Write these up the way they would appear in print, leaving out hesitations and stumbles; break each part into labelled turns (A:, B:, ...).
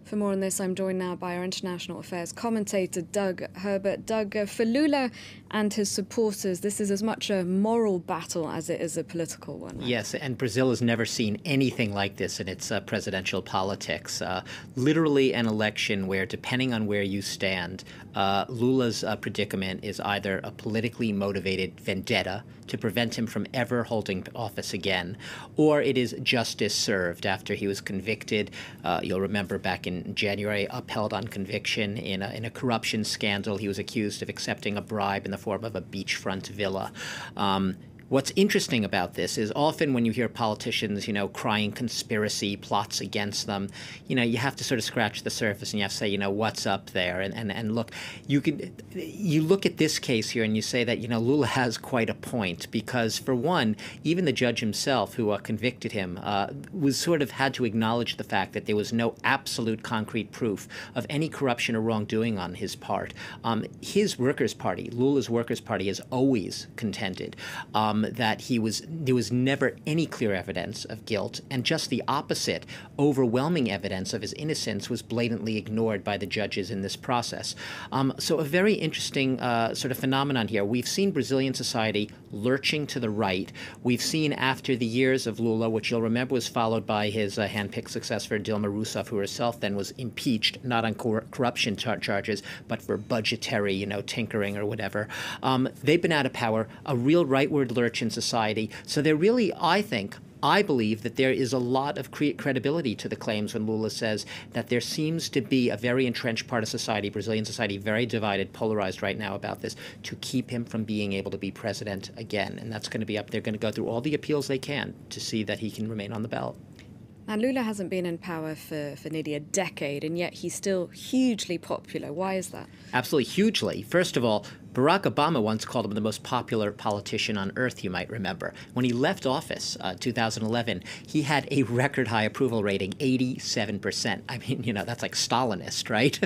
A: For more on this, I'm joined now by our international affairs commentator, Doug Herbert. Doug, for Lula and his supporters, this is as much a moral battle as it is a political one, right?
B: Yes, and Brazil has never seen anything like this in its presidential politics. Literally an election where, depending on where you stand, Lula's predicament is either a politically motivated vendetta to prevent him from ever holding office again, or it is justice served after he was convicted. You'll remember back in January, upheld on conviction in a corruption scandal. He was accused of accepting a bribe in the form of a beachfront villa. What's interesting about this is often when you hear politicians, crying conspiracy plots against them, you have to sort of scratch the surface and you have to say, what's up there? And look, you look at this case here and you say that, Lula has quite a point because, for one, even the judge himself who convicted him was sort of had to acknowledge the fact that there was no absolute concrete proof of any corruption or wrongdoing on his part. His Workers' Party, Lula's Workers' Party, has always contended that there was never any clear evidence of guilt, and just the opposite, overwhelming evidence of his innocence was blatantly ignored by the judges in this process. So a very interesting sort of phenomenon here. We've seen Brazilian society lurching to the right. We've seen after the years of Lula, which you'll remember was followed by his hand-picked successor, Dilma Rousseff, who herself then was impeached, not on corruption charges, but for budgetary, tinkering or whatever. They've been out of power, a real rightward lurch in society. So they're really, I believe that there is a lot of credibility to the claims when Lula says that there seems to be a very entrenched part of society, Brazilian society, very divided, polarized right now about this, to keep him from being able to be president again. And that's going to be up. They're going to go through all the appeals they can to see that he can remain on the ballot.
A: And Lula hasn't been in power for nearly a decade, and yet he's still hugely popular. Why is that? Absolutely
B: hugely. First of all, Barack Obama once called him the most popular politician on earth, you might remember. When he left office, 2011, he had a record high approval rating, 87%. I mean, that's like Stalinist, right?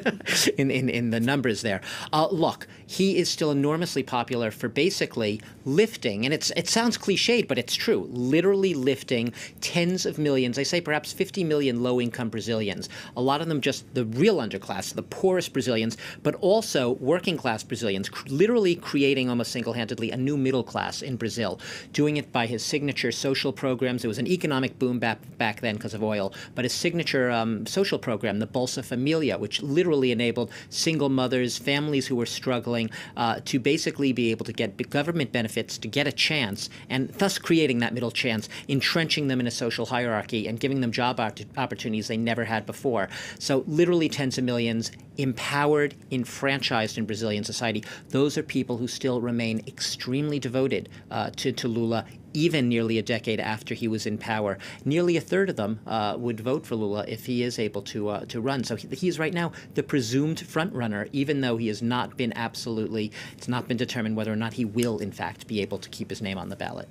B: in the numbers there. Look, he is still enormously popular for basically lifting, and it sounds cliched, but it's true, literally lifting tens of millions, I say perhaps 50 million low-income Brazilians, a lot of them just the real underclass, the poorest Brazilians, but also working-class Brazilians, literally creating almost single-handedly a new middle class in Brazil, doing it by his signature social programs. It was an economic boom back then because of oil, but his signature social program, the Bolsa Familia, which literally enabled single mothers, families who were struggling to basically be able to get government benefits, to get a chance, and thus creating that middle chance, entrenching them in a social hierarchy and giving them job opportunities they never had before. So literally tens of millions empowered, enfranchised in Brazilian society. Those are people who still remain extremely devoted to Lula, even nearly a decade after he was in power. Nearly a third of them would vote for Lula if he is able to run. So he is right now the presumed front runner, even though he has not been it's not been determined whether or not he will, in fact, be able to keep his name on the ballot.